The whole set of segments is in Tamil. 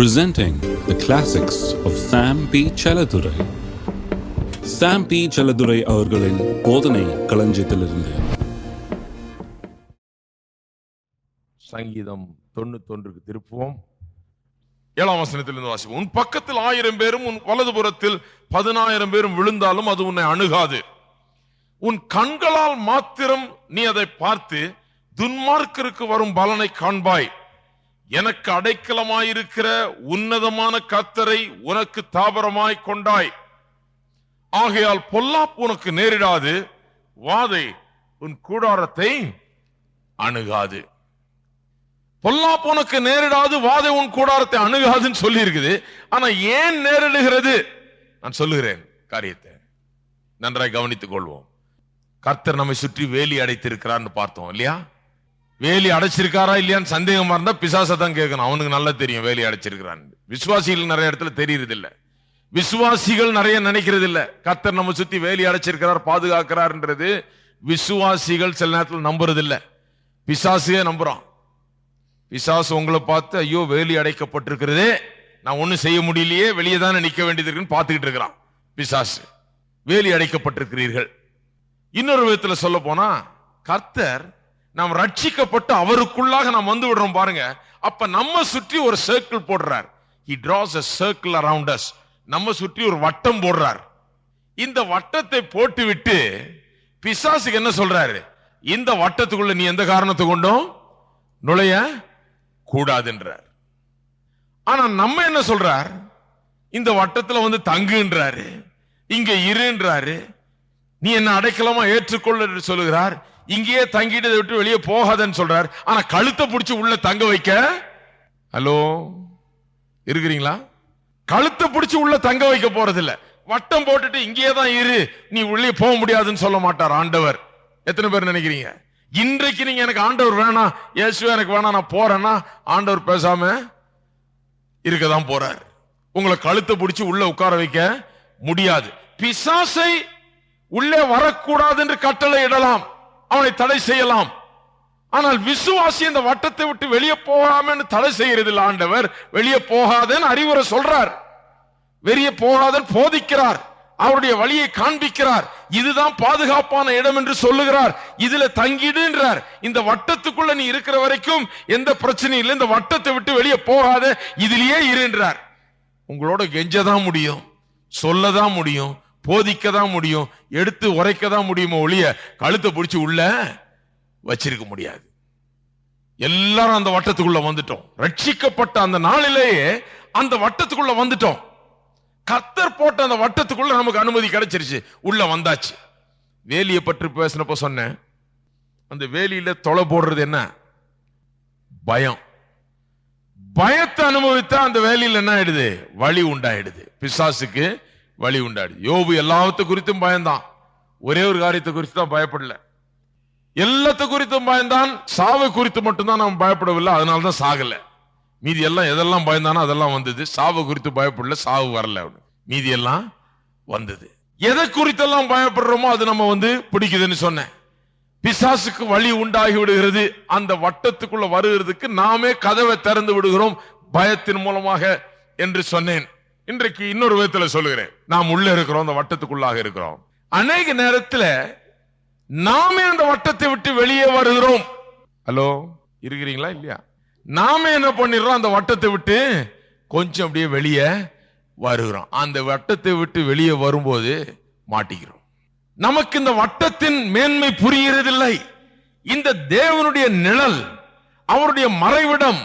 Presenting the classics of Sam P. Chaladurai. Sam P. Chaladurai அவர்களின் போதனை களஞ்சியத்திலிருந்து. சங்கீதம் 91 திருப்புவோம். 7ஆம் வசனத்திலிருந்து வாசிப்போம். உன் பக்கத்தில் 1000 பேரும் உன் வலதுபுறத்தில் 10000 பேரும் விழுந்தாலும் அது உன்னை அணுகாது. உன் கண்களால் மாத்திரம் நீ அதை பார்த்து துன்மார்க்கருக்கு வரும் பலனை காண்பாய். எனக்கு அடைக்கலமாயிருக்கிற உன்னதமான கர்த்தரை உனக்கு தாபரமாய் கொண்டாய். ஆகையால் பொல்லாப்பு உனக்கு நேரிடாது, வாதை உன் கூடாரத்தை அணுகாது. பொல்லாப்பு உனக்கு நேரிடாது, வாதை உன் கூடாரத்தை அணுகாதுன்னு சொல்லி இருக்குது. ஆனா ஏன் நேரிடுகிறது? நான் சொல்லுகிறேன் காரியத்தை நன்றாய் கவனித்துக் கொள்வோம். கர்த்தர் நம்மை சுற்றி வேலி அடைத்திருக்கிறான்னு பார்த்தோம் இல்லையா? வேலி அடைச்சிருக்காரா இல்லையான்னு சந்தேகமா இருந்தா பிசாசை தான் கேட்கணும். அவனுக்கு நல்லா தெரியும் வேலி அடைச்சிருக்கிறான். விசுவாசிகள் நிறைய இடத்துல தெரியறது இல்ல. விசுவாசிகள் நிறைய நினைக்கிறது இல்ல கர்த்தர் நம்ம சுத்தி வேலி அடைச்சிருக்கிறார், பாதுகாக்கிறார்ன்றது. விசுவாசிகள் சில நேரத்தில் நம்புறது இல்ல, பிசாசையே நம்புறான். பிசாசு உங்களை பார்த்து ஐயோ வேலி அடைக்கப்பட்டிருக்கிறதே, நான் ஒண்ணும் செய்ய முடியலையே, வெளியே தானே நிக்க வேண்டியது இருக்குன்னு பார்த்துக்கிட்டு இருக்கிறான் பிசாசு. வேலி அடைக்கப்பட்டிருக்கிறீர்கள். இன்னொரு விதத்துல சொல்ல போனா கர்த்தர் நாம் ரட்சிக்கப்பட்டு அவருக்குள்ளாக நாம் வந்து விடுறோம் பாருங்க. அப்ப நம்ம சுற்றி ஒரு சர்க்கிள் போடுறார். He draws a circle around us. நம்ம சுற்றி ஒரு வட்டம் போடுறார். இந்த வட்டத்தை போட்டு விட்டு பிசாசுக்கு என்ன சொல்றாரு? இந்த வட்டத்துக்குள்ள நீ எந்த காரணத்தை கொண்டும் நுழைய கூடாதுன்றார். ஆனா நம்ம என்ன சொல்றார்? இந்த வட்டத்துல வந்து தங்குன்றாரு, இங்க இருன்றாரு, நீ என்ன அடைக்கலமா ஏற்றுக்கொள்ள சொல்லுகிறார். இங்கேயே தங்கிட்டு விட்டு வெளியே போகாதன்னு சொல்றார். ஆனா கழுத்தை பிடிச்சு உள்ள தங்க வைக்க, ஹலோ இருக்கிறீங்களா? கழுத்தை பிடிச்சு உள்ள தங்க வைக்க போறது இல்ல. வட்டம் போட்டுட்டு இங்கேயே தான் இரு, நீ உள்ளே போக முடியாதுன்னு சொல்ல மாட்டார் ஆண்டவர். எத்தனை பேர் நினைக்கிறீங்க இன்றைக்கு நீங்க எனக்கு ஆண்டவர் வேணாம், இயேசுவே எனக்கு வேணாம், நான் போறேன்னா ஆண்டவர் பேசாம இருக்கதான் போறார். உங்களை கழுத்தை பிடிச்சு உள்ள உட்கார வைக்க முடியாது. பிசாசை உள்ளே வரக்கூடாது என்று கட்டளை இடலாம், அவனை தடை செய்யலாம். ஆனால் விசுவாசி இந்த வட்டத்தை விட்டு வெளியே போகாம தடை செய்யறது ஆண்டவர். வெளியே போகாதன்னு அறிவுரை சொல்றார், வெளியே போகாதன்னு போதிக்கிறார், அவருடைய வழியை காண்பிக்கிறார். இதுதான் பாதுகாப்பான இடம் என்று சொல்லுகிறார். இதுல தங்கிடுன்றார். இந்த வட்டத்துக்குள்ள நீ இருக்கிற வரைக்கும் எந்த பிரச்சனையும் இல்லை, இந்த வட்டத்தை விட்டு வெளியே போகாத, இதிலேயே இருன்றார். உங்களோட கெஞ்சதான் முடியும், சொல்லதான் முடியும், போதிக்கதான் முடியும், எடுத்து உரைக்கதான் முடியுமோ ஒழிய கழுத்தை பிடிச்சு உள்ள வச்சிருக்க முடியாது. எல்லாரும் அந்த வட்டத்துக்குள்ள வந்துட்டோம். ரட்சிக்கப்பட்ட அந்த நாளிலேயே அந்த வட்டத்துக்குள்ள வந்துட்டோம். கர்த்தர் போட்ட அந்த வட்டத்துக்குள்ள நமக்கு அனுமதி கிடைச்சிருச்சு, உள்ள வந்தாச்சு. வேலியை பற்றி பேசினப்ப சொன்னேன், அந்த வேலியில தொலை போடுறது என்ன? பயம். பயத்தை அனுபவித்தா அந்த வேலியில் என்ன ஆயிடுது? வழி உண்டாயிடுது, பிசாசுக்கு வழி உண்டாடு. யோபு எல்லாத்து குறித்தும் பயந்தான், ஒரே ஒரு காரியத்தை குறித்து தான் பயப்படல. எல்லாத்த குறித்தும் பயந்தான், சாவை குறித்து மட்டும்தான் நாம் பயப்படவில்லை, அதனாலதான் சாகல. மீதி எல்லாம் எதெல்லாம் பயந்தானோ அதெல்லாம் வந்தது. சாவை குறித்து பயப்படல, சாவு வரல, மீதி எல்லாம் வந்தது. எதை குறித்தெல்லாம் பயப்படுறோமோ அது நம்ம பிடிக்குதுன்னு சொன்னேன். பிசாசுக்கு வழி உண்டாகி விடுகிறது. அந்த வட்டத்துக்குள்ள வருகிறதுக்கு நாமே கதவை திறந்து விடுகிறோம் பயத்தின் மூலமாக என்று சொன்னேன். இன்றைக்கு இன்னொரு விதத்துல சொல்லுகிறேன். நாம் உள்ள இருக்கிறோம், அந்த வட்டத்துக்குள்ளாக இருக்கிறோம். அநேக நேரத்தில் நாமே அந்த வட்டத்தை விட்டு வெளியே வருகிறோம். ஹலோ இருக்கிறீங்களா இல்லையா? நாமே என்ன பண்ணிடுறோம்? அந்த வட்டத்தை விட்டு கொஞ்சம் அப்படியே வெளியே வருகிறோம். அந்த வட்டத்தை விட்டு வெளியே வரும்போது மாட்டிக்கிறோம். நமக்கு இந்த வட்டத்தின் மேன்மை புரிகிறதில்லை. இந்த தேவனுடைய நிழல், அவருடைய மறைவிடம்,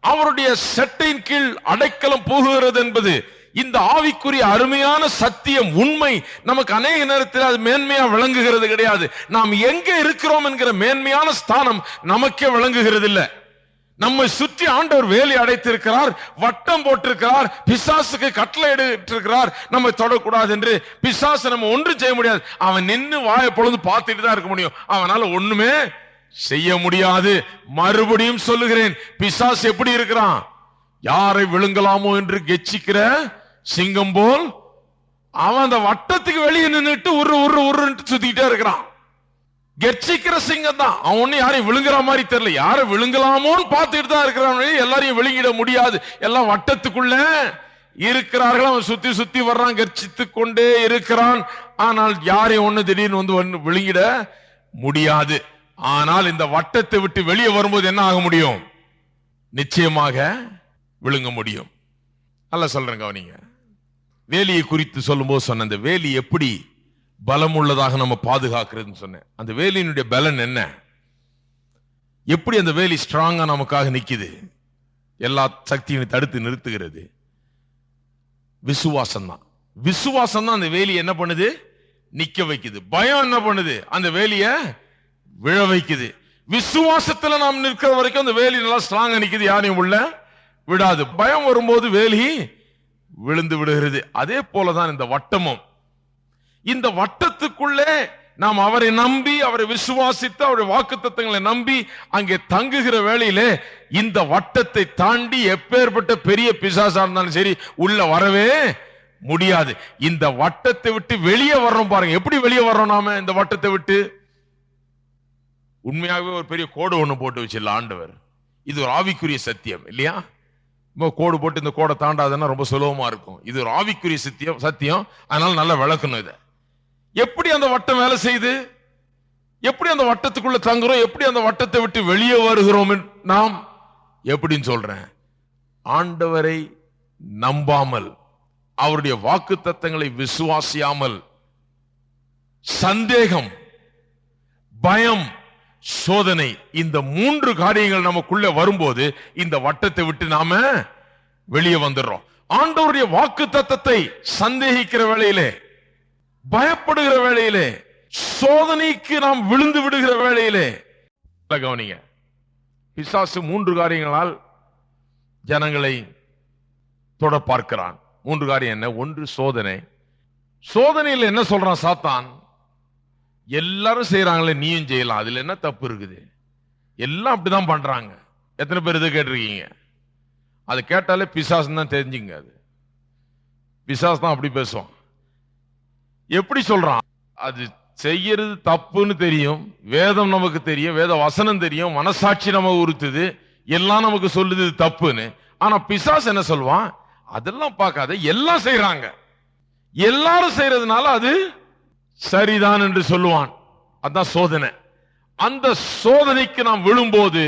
அவருடைய செட்டையின் கீழ் அடைக்கலம் போகுகிறது என்பது இந்த ஆவிக்குரிய அருமையான சத்தியம், உண்மை நமக்கு அநேக நேரத்தில் அது மேன்மையா விளங்குகிறது கிடையாது. நாம் எங்க இருக்கிறோம் என்கிற மேன்மையான ஸ்தானம் நமக்கே விளங்குகிறது இல்லை. நம்மை சுற்றி ஆண்டவர் வேலி அடைத்திருக்கிறார், வட்டம் போட்டிருக்கிறார், பிசாசுக்கு கட்டளை எடுத்திருக்கிறார் நம்மை தொடக்கூடாது என்று. பிசாசு நம்ம ஒன்றும் செய்ய முடியாது. அவன் நின்று வாயை பொழுது பார்த்துட்டு தான் இருக்க முடியும், அவனால ஒண்ணுமே செய்ய முடியாது. மறுபடியும் சொல்லுகிறேன், பிசாசு எப்படி இருக்கிறான்? யாரை விழுங்கலாமோ என்று கெச்சிக்கிற சிங்கம் போல் அவன் அந்த வட்டத்துக்கு வெளியே நின்றுட்டு உரு உரு உருன்னு சுத்திக்கிட்டே இருக்கிறான். கெர்ச்சிக்கிற சிங்கம் தான். அவன் ஒண்ணு யாரையும் விழுங்குற மாதிரி தெரியல. யாரை விழுங்கலாமோன்னு பார்த்துட்டு தான் இருக்கிறான். எல்லாரையும் விழுங்கிட முடியாது. எல்லாம் வட்டத்துக்குள்ள இருக்கிறார்கள். அவன் சுத்தி சுத்தி வர்றான், கர்ச்சித்து கொண்டே இருக்கிறான். ஆனால் யாரையும் ஒண்ணு திடீர்னு வந்து விழுங்கிட முடியாது. ஆனால் இந்த வட்டத்தை விட்டு வெளியே வரும்போது என்ன ஆக முடியும்? நிச்சயமாக விழுங்க முடியும். நல்லா சொல்றேன் கவனிங்க. வேலியை குறித்து சொல்லும் போது சொன்ன அந்த வேலி எப்படி பலம் உள்ளதாக நம்ம பாதுகாக்கிறதுன்னு சொன்னேன். அந்த வேலியினுடைய பலன் என்ன? எப்படி அந்த வேலி ஸ்ட்ராங்கா நமக்காக நிக்குது? எல்லா சக்தியும் தடுத்து நிறுத்துகிறது. விசுவாசம் தான். விசுவாசம் தான் அந்த வேலி என்ன பண்ணுது? நிக்க வைக்குது. பயம் என்ன பண்ணுது? அந்த வேலிய விழ வைக்குது. விசுவாசத்துல நாம் நிற்கிற வரைக்கும் அந்த வேலி நல்லா ஸ்ட்ராங்கா நிக்குது, யாரையும் உள்ள விடாது. பயம் வரும்போது வேலி விழுந்து விடுகிறது. அதே போலதான் இந்த வட்டமும். இந்த வட்டத்துக்குள்ளே நாம் அவரை நம்பி, அவரை விசுவாசித்து, அவருடைய வாக்குத்தத்தங்களை நம்பி அங்கே தங்குகிற வேளையிலே இந்த வட்டத்தை தாண்டி எப்பேற்பட்ட பெரிய பிசாசா இருந்தாலும் சரி உள்ள வரவே முடியாது. இந்த வட்டத்தை விட்டு வெளியே வர்றோம் பாருங்க. எப்படி வெளியே வர்றோம் நாம இந்த வட்டத்தை விட்டு? உண்மையாகவே ஒரு பெரிய கோடு ஒண்ணு போட்டு வச்சிடல ஆண்டவர். இது ஒரு ஆவிக்குரிய சத்தியம் இல்லையா? கோடு போட்டு இந்த கோடை தாண்டாதுன்னா ரொம்ப சுலபமா இருக்கும். இது ஒரு ஆவிக்குரிய சத்தியம். அதனால நல்லா விளக்கணும் இதை. எப்படி அந்த வட்டம் வேலை செய்யுது? எப்படி அந்த வட்டத்துக்குள்ள தங்குறோம்? எப்படி அந்த வட்டத்தை விட்டு வெளியே வருகிறோம்? நாம் எப்படின்னு சொல்றேன். ஆண்டவரை நம்பாமல், அவருடைய வாக்குத்தத்தங்களை விசுவாசியாமல், சந்தேகம், பயம், சோதனை, இந்த 3 காரியங்கள் நமக்குள்ள வரும்போது இந்த வட்டத்தை விட்டு நாம வெளியே வந்துடுறோம். ஆண்டவருடைய வாக்குத்தத்தத்தை சந்தேகிக்கிற வேளையிலே, பயப்படுகிற வேளையிலே, சோதனைக்கு நாம் விழுந்து விடுகிற வேளையிலே, கவனிங்க, பிசாசு 3 காரியங்களால் ஜனங்களை தொட பார்க்கிறான். 3 காரியம் என்ன? 1 சோதனை. சோதனையில் என்ன சொல்றான் சாத்தான்? எல்லாரும் செய்யறாங்களே, நீயும் செய்யலாம், அதுல என்ன தப்பு இருக்குது? எல்லாம் அப்படிதான் பண்றாங்க. எத்தனை பேர் இதை கேட்டிருக்கீங்க? அதை கேட்டாலே பிசாசு தான் தெரிஞ்சுங்க. அது பிசாசு தான் அப்படி பேசுவான். எப்படி சொல்றான்? அது செய்யறது தப்புன்னு தெரியும், வேதம் நமக்கு தெரியும், வேத வசனம் தெரியும், மனசாட்சி நம்ம உறுத்துது, எல்லாம் நமக்கு சொல்லுது தப்புன்னு. ஆனா பிசாசு என்ன சொல்வான்? அதெல்லாம் பார்க்காத, எல்லாம் செய்யறாங்க, எல்லாரும் செய்யறதுனால அது சரிதான் என்று சொல்லுவான். அதான் சோதனை. அந்த சோதனைக்கு நாம் விழும்போது,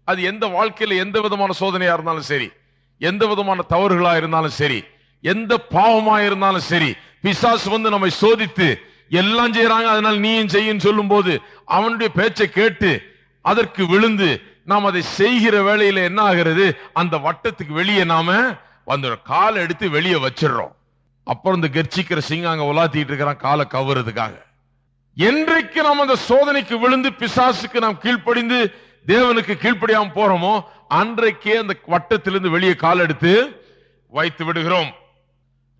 அது எந்த வாழ்க்கையில எந்த விதமான சோதனையா இருந்தாலும் சரி, எந்த விதமான தவறுகளா இருந்தாலும் சரி, எந்த பாவமா இருந்தாலும் சரி, பிசாசு வந்து நம்மை சோதித்து எல்லாம் செய்யறாங்க அதனால நீயும் செய்யும் சொல்லும் போது அவனுடைய பேச்சை கேட்டு அதற்கு விழுந்து நாம் அதை செய்கிற வேளையில என்ன ஆகிறது? அந்த வட்டத்துக்கு வெளியே நாம வந்துடும். காலை எடுத்து வெளியே வச்சிடறோம். அப்புறம் இந்த கர்ச்சிக்கிற சிங்கம் அங்க உலாத்திட்டு இருக்கிறான் காலை கவறதுக்காக. என்றைக்கு நாம் அந்த சோதனைக்கு விழுந்து பிசாசுக்கு நாம் கீழ்ப்படிந்து தேவனுக்கு கீழ்ப்படியாம போறோமோ அன்றைக்கே அந்த வட்டத்திலிருந்து வெளியே கால் எடுத்து வைத்து விடுகிறோம்.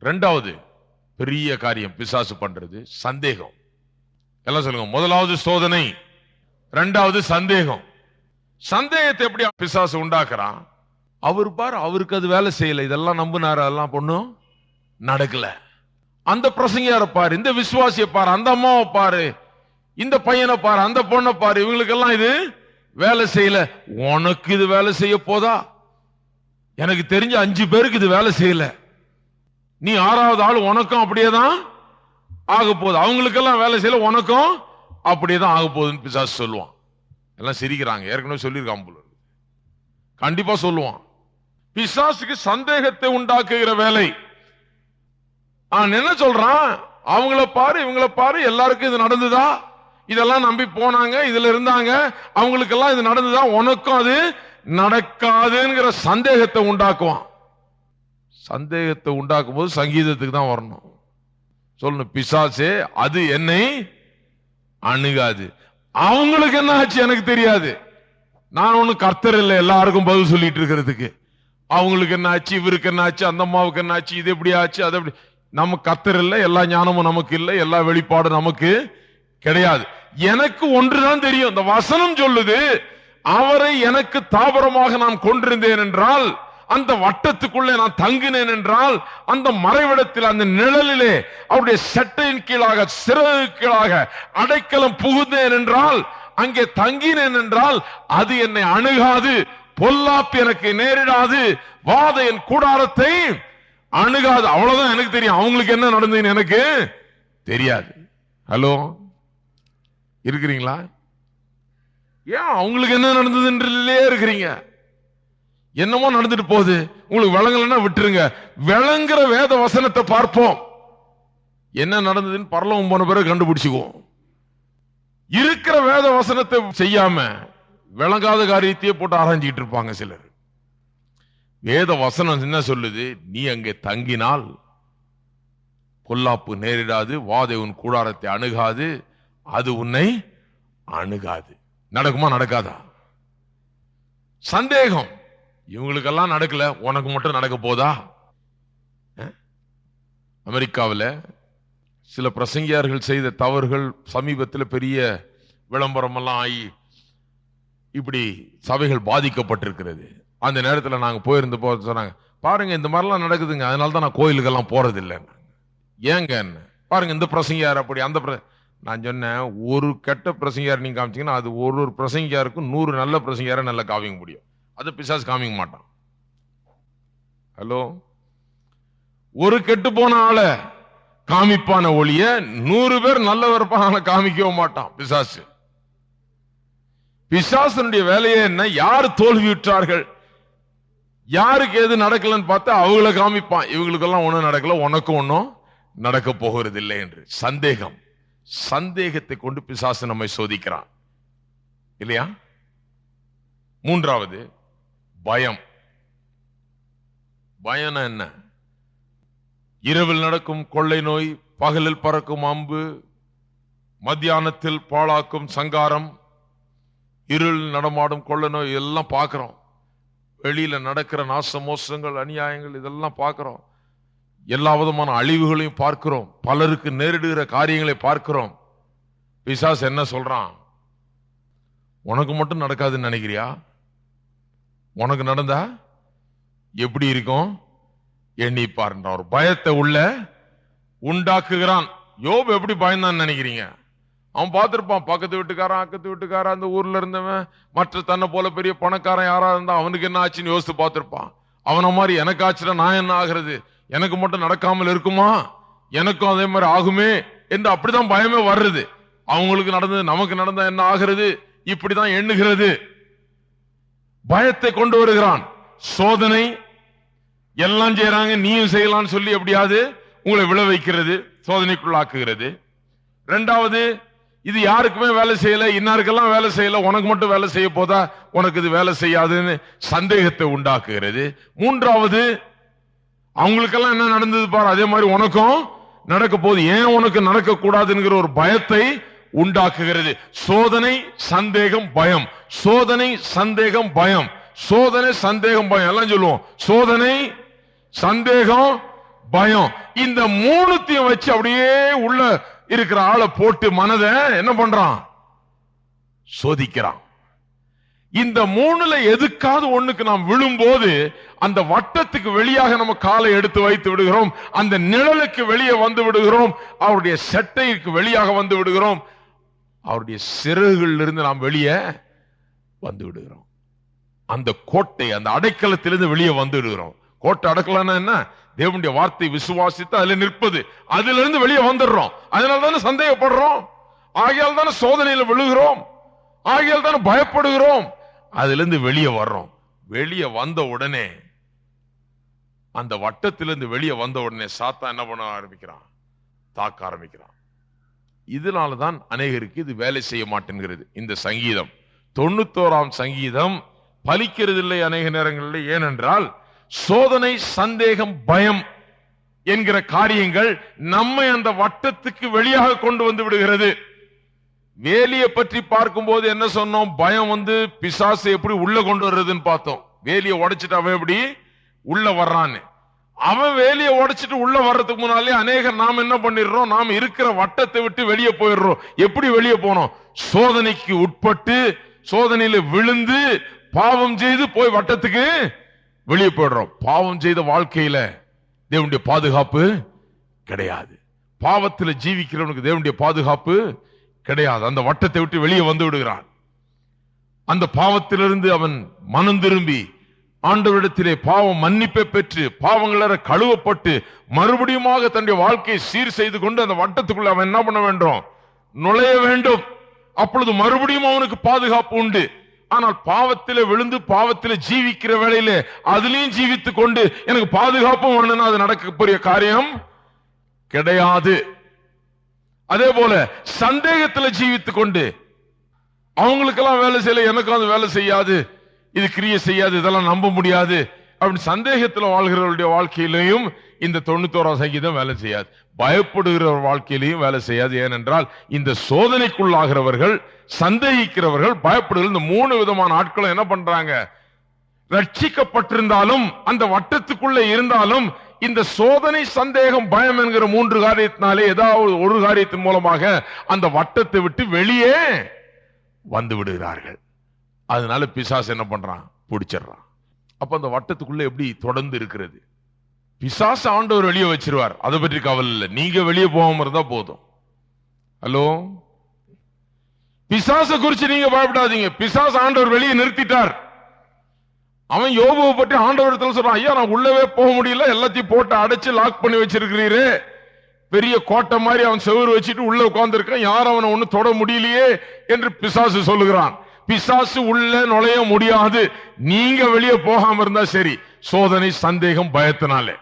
2வது பெரிய காரியம் பிசாசு பண்றது சந்தேகம். எல்லாம் சொல்லுங்க. முதலாவது சோதனை, 2வது சந்தேகம். சந்தேகத்தை எப்படி பிசாசு உண்டாக்குறான்? அவர் பாரு, அவருக்கு அது வேலை செய்யல, இதெல்லாம் நம்பினாரு, அதெல்லாம் பொண்ணும் நடக்கல. அந்த பிரசங்கியார பாரு, இந்த விசுவாசிய பாரு, அந்த அம்மாவை பாரு, இந்த பையனை பாரு, அந்த பொண்ணை பாரு, இவங்களுக்கெல்லாம் இது வேலை செய்யல. உனக்கு இது வேலை செய்ய போதா? எனக்கு தெரிஞ்ச 5 பேருக்கு இது வேலை செய்யல, நீ 6வது ஆள், உனக்கும் அப்படியேதான் ஆக போகுது. அவங்களுக்கெல்லாம் வேலை செய்யல, உனக்கும் அப்படியேதான் ஆக போகுதுன்னு பிசாசு சொல்லுவான். எல்லாம் சிரிக்கிறாங்க, ஏற்கனவே சொல்லியிருக்கான் போல, கண்டிப்பா சொல்லுவான். பிசாசுக்கு சந்தேகத்தை உண்டாக்குகிற வேலை. என்ன சொல்றான்? அவங்கள பாரு, இவங்கள பாரு, எல்லாருக்கும் இது நடந்துதா? இதெல்லாம் நம்பி போனாங்க, இதுல இருந்தாங்க, அவங்களுக்கெல்லாம் இது நடந்துதா? உனக்கும் அது நடக்காதுங்கிற சந்தேகத்தை உண்டாக்குவான். சந்தேகத்தை உண்டாக்கும் போது சங்கீதத்துக்கு தான் வரணும். சொல்லணும், பிசாசே அது என்னை அணுகாது. அவங்களுக்கு என்ன ஆச்சு எனக்கு தெரியாது, நான் ஒண்ணு கர்த்தர் இல்லை எல்லாருக்கும் பதில் சொல்லிட்டு இருக்கிறதுக்கு. அவங்களுக்கு என்ன ஆச்சு, இவருக்கு என்ன ஆச்சு, அந்த அம்மாவுக்கு என்ன ஆச்சு, இது எப்படி ஆச்சு, அது எப்படி. நம்ம கர்த்தர் இல்லை, எல்லா ஞானமும் நமக்கு இல்லை, எல்லா வெளிப்பாடும் நமக்கு கிடையாது. எனக்கு ஒன்றுதான் தெரியும். இந்த வசனம் சொல்லுது, அவரை எனக்கு தாபரமாக நான் கொண்டிருந்தேன் என்றால் அந்த வட்டத்துக்குள்ளே நான் தங்கினேன் என்றால், அந்த மறைவிடத்தில், அந்த நிழலிலே அவருடைய சட்டையின் கீழாக, சிறகு கீழாக அடைக்கலம் புகுந்தேன் என்றால், அங்கே தங்கினேன் என்றால், அது என்னை அணுகாது, பொல்லாப்பு எனக்கு நேரிடாது, வாதை என் கூடாரத்தை அணுகாது. அவ்வளவுதான் எனக்கு தெரியும். அவங்களுக்கு என்ன நடந்ததுன்னு எனக்கு தெரியாது. ஹலோ, இருக்கிறீங்களா? ஏன் அவங்களுக்கு என்ன நடந்ததுன்றே இருக்கிறீங்க? என்னமோ நடந்துட்டு போகுது, உங்களுக்கு விளங்கலன்னா விட்டுருங்க. விளங்குற வேத வசனத்தை பார்ப்போம். என்ன நடந்ததுன்னு பரலோகம் போன பிறகு கண்டுபிடிச்சுக்குவோம். இருக்கிற வேத வசனத்தை செய்யாம விளங்காத காரியத்தையே போட்டு ஆராய்ஞ்சிட்டு இருப்பாங்க சிலர். வேத வசனம் என்ன சொல்லுது? நீ அங்கே தங்கினால் பொல்லாப்பு நேரிடாது, வாதை உன் கூடாரத்தை அணுகாது, அது உன்னை அணுகாது. நடக்குமா நடக்காதா? சந்தேகம். இவங்களுக்கெல்லாம் நடக்கல, உனக்கு மட்டும் நடக்க போதா? அமெரிக்காவில் சில பிரசங்கியார்கள் செய்த தவறுகள் சமீபத்தில் பெரிய விளம்பரம் எல்லாம் ஆகி இப்படி சபைகள் பாதிக்கப்பட்டிருக்கிறது. அந்த நேரத்தில் நாங்க போயிருந்த போது சொன்னாங்க, பாருங்க இந்த மாதிரிலாம் நடக்குதுங்க, அதனால தான் நான் கோயிலுக்கெல்லாம் போறது இல்லை. ஏங்க பாருங்க இந்த பிரசங்கியார் அப்படி, அந்த நான் சொன்னேன், ஒரு கெட்ட பிரசங்கியார் நீங்க காமிச்சீங்கன்னா அது ஒரு பிரசங்கியாருக்கும் 100 நல்ல பிரசங்கியாரை நல்லா காமிக்க முடியும். அது பிசாசு காமிக்க மாட்டான். ஹலோ, ஒரு கெட்டு போன ஆளை காமிப்பான ஒளிய 100 பேர் நல்லவர்ப்பான காமிக்கவே மாட்டான் பிசாசு. பிசாசனுடைய வேலையே என்ன? யார் தோல்வியுற்றார்கள், யாருக்கு எது நடக்கலன்னு பார்த்தா அவங்கள காமிப்பான். இவங்களுக்கெல்லாம் ஒண்ணும் நடக்கல, உனக்கும் ஒன்னும் நடக்க போகிறது இல்லை என்று. சந்தேகம். சந்தேகத்தை கொண்டு பிசாசு நம்மை சோதிக்கிறான் இல்லையா? மூன்றாவது பயம். பயம் என்ன? இரவில் நடக்கும் கொள்ளை நோய், பகலில் பறக்கும் அம்பு, மத்தியானத்தில் பாழாக்கும் சங்காரம், இருள் நடமாடும் கொள்ளை நோய் எல்லாம் பார்க்கிறோம். வெளியில நடக்கிற நாச மோசங்கள், அநியாயங்கள் இதெல்லாம் பார்க்கிறோம். எல்லா விதமான அழிவுகளையும் பார்க்கிறோம். பலருக்கு நேரிடுகிற காரியங்களை பார்க்கிறோம். பிசாசு என்ன சொல்றான்? உனக்கு மட்டும் நடக்காதுன்னு நினைக்கிறியா? உனக்கு நடந்தா எப்படி இருக்கும் எண்ணி பாருன்ற ஒரு பயத்தை உள்ள உண்டாக்குகிறான். யோபு எப்படி பயந்தான் நினைக்கிறீங்க? அவன் பார்த்திருப்பான், பக்கத்து வீட்டுக்காரன், அக்கத்து வீட்டுக்காரன், அந்த ஊர்ல இருந்தவன், மற்ற தன்னை போல பெரிய பணக்காரன் யாரா இருந்தா அவனுக்கு என்ன ஆச்சுன்னு யோசித்து பார்த்திருப்பான். அவனை மாதிரி எனக்கு ஆச்சுன்னா நான் என்ன ஆகிறது, எனக்கு மட்டும் நடக்காமல் இருக்குமா, எனக்கும் அதே மாதிரி ஆகுமே என்று அப்படிதான் பயமே வர்றது. அவங்களுக்கு நடந்தது நமக்கு நடந்தா என்ன ஆகிறது, இப்படிதான் எண்ணுகிறது. பயத்தை கொண்டு வருகிறான். சோதனை எல்லாம் செய்யறாங்க, நீயும் செய்யலாம்னு சொல்லி எப்படியாவது உங்களை விழ வைக்கிறது, சோதனைக்குள்ளாக்குகிறது. இரண்டாவது, இது யாருக்குமே வேலை செய்யல, இன்னாருக்கெல்லாம் வேலை செய்யல, உனக்கு மட்டும் வேலை செய்ய போதா, உனக்கு இது வேலை செய்யாதுன்னு சந்தேகத்தை உண்டாக்குகிறது. மூன்றாவது, அவங்களுக்கெல்லாம் என்ன நடந்தது பாரு, அதே மாதிரி உனக்கும் நடக்க போது, ஏன் உனக்கு நடக்க கூடாதுங்கிற ஒரு பயத்தை உண்டாக்குகிறது. சோதனை, சந்தேகம், பயம். சோதனை, சந்தேகம், பயம். சோதனை, சந்தேகம், பயம் எல்லாம் சொல்லுவோம். சோதனை, சந்தேகம், பயம். இந்த மூணுத்தையும் வச்சு அப்படியே உள்ள இருக்கிற ஆளை போட்டு மனதை என்ன பண்றான்? சோதிக்கிறான். இந்த மூணுல எதுக்காவது ஒண்ணுக்கு நாம் விழும்போது அந்த வட்டத்துக்கு வெளியாக நம்ம காலை எடுத்து வைத்து விடுகிறோம். அந்த நிழலுக்கு வெளியே வந்து விடுகிறோம். அவருடைய சட்டைக்கு வெளியாக வந்து விடுகிறோம். அவருடைய சிறகுகளில் இருந்து நாம் வெளியே வந்து விடுகிறோம். அந்த கோட்டை, அந்த அடைக்கலத்திலிருந்து வெளியே வந்து விடுகிறோம். கோட்டை அடக்கலன்னா என்ன? தேவனுடைய வார்த்தை விசுவாசித்து அதுல நிற்பது. அதுல இருந்து வெளியே வந்துடுறோம். அதனால தானே சந்தேகப்படுறோம், ஆகையால் தானே சோதனையில விழுகிறோம், ஆகையால் தானே பயப்படுகிறோம். அதுல இருந்து வெளியே வர்றோம். வெளியே வந்த உடனே, அந்த வட்டத்திலிருந்து வெளியே வந்த உடனே சாத்தான் என்ன பண்ண ஆரம்பிக்கிறான்? தாக்க ஆரம்பிக்கிறான். இதனாலதான் அநேகருக்கு இது வேலை செய்ய மாட்டேங்கிறது. இந்த சங்கீதம் 91ஆம் சங்கீதம் பலிக்கிறது இல்லை அநேக நேரங்களில். ஏனென்றால் சோதனை, சந்தேகம், பயம் என்கிற காரியங்கள் நம்மை அந்த வட்டத்துக்கு வெளியாக கொண்டு வந்து விடுகிறது. வேலியை பற்றி பார்க்கும் போது என்ன சொன்னோம்? பயம் வந்து பிசாசு எப்படி உள்ள கொண்டு வர்றதுன்னு பார்த்தோம். வேலியை உடைச்சிட்டு அவன் எப்படி உள்ள வர்றான்னு. அவன் வேலியை உடைச்சிட்டு உள்ள வர்றதுக்கு முன்னாலே அநேகர் நாம் என்ன பண்ணிடுறோம்? நாம் இருக்கிற வட்டத்தை விட்டு வெளியே போயிடுறோம். எப்படி வெளியே போனோம்? சோதனைக்கு உட்பட்டு, சோதனையில விழுந்து, பாவம் செய்து போய் வட்டத்துக்கு வெளியே போயிடுறோம். பாவம் செய்த வாழ்க்கையில தேவனுடைய பாதுகாப்பு கிடையாது. பாவத்தில் ஜீவிக்கிறவனுக்கு தேவனுடைய பாதுகாப்பு கிடையாது. அந்த வட்டத்தை விட்டு வெளியே வந்து விடுகிறான். அந்த பாவத்திலிருந்து அவன் மனம் திரும்பி ஆண்டவரிடத்திலே பாவம் மன்னிப்பை பெற்று பாவங்கள கழுவப்பட்டு மறுபடியுமாக தன்னுடைய வாழ்க்கையை சீர் செய்து கொண்டு அந்த வட்டத்துக்குள்ள அவன் என்ன பண்ண வேண்டும்? நுழைய வேண்டும். அப்பொழுது மறுபடியும் அவனுக்கு பாதுகாப்பு உண்டு. ஆனால் பாவத்திலே விழுந்து பாவத்திலே ஜீவிக்கிற வேளையில அதுலயும் ஜீவித்துக் கொண்டு எனக்கு பாதுகாப்பும் வேணும்னா அது நடக்கக்கூடிய காரியம் கிடையாது. அதே போல சந்தேகத்தில் ஜீவித்துக் கொண்டு அவங்களுக்கெல்லாம் வேலை செய்யல, எனக்கும் அது வேலை செய்யாது, இது கிரியை செய்யாது, இதெல்லாம் நம்ப முடியாது அப்படின்னு சந்தேகத்தில் வாழ்கிறவருடைய வாழ்க்கையிலையும் இந்த 91ஆம் சங்கீதம் வேலை செய்யாது. பயப்படுகிற வாழ்க்கையிலையும் வேலை செய்யாது. ஏனென்றால் இந்த சோதனைக்குள்ளாகிறவர்கள், சந்தேகிக்கிறவர்கள், பயப்படுகிற இந்த 3 விதமான ஆட்களும் என்ன பண்றாங்க? ரட்சிக்கப்பட்டிருந்தாலும் அந்த வட்டத்துக்குள்ள இருந்தாலும் இந்த சோதனை, சந்தேகம், பயம் என்கிற 3 காரியத்தினாலே ஏதாவது ஒரு காரியத்தின் மூலமாக அந்த வட்டத்தை விட்டு வெளியே வந்து விடுகிறார்கள். அதனால பிசாசு என்ன பண்றான்? பிடிச்சிடறான். அப்ப அந்த வட்டத்துக்குள்ள எப்படி தொடர்ந்து இருக்கிறது? பிசாசு ஆண்டவர் வெளியே வச்சிருவார், அதை பற்றி கவலை இல்லை. நீங்க வெளியே போகாம இருந்தா போதும். ஹலோ, பிசாச குறிச்சு நீங்க பயப்படாதீங்க. பிசாசு ஆண்டவர் வெளியே நிறுத்திட்டார். அவன் யோபுவை பற்றி ஆண்டவரத்தில் சொல்றான், ஐயா நான் உள்ளவே போக முடியல, எல்லாத்தையும் போட்டு அடைச்சு லாக் பண்ணி வச்சிருக்கிறீரே, பெரிய கோட்டை மாதிரி அவன் செவுறு வச்சுட்டு உள்ள உட்கார்ந்து இருக்கான், யாரும் அவனை ஒண்ணு தொட முடியலையே என்று பிசாசு சொல்லுகிறான். பிசாசு உள்ள நுழைய முடியாது, நீங்க வெளியே போகாம இருந்தா சரி. சோதனை, சந்தேகம், பயத்தினாலே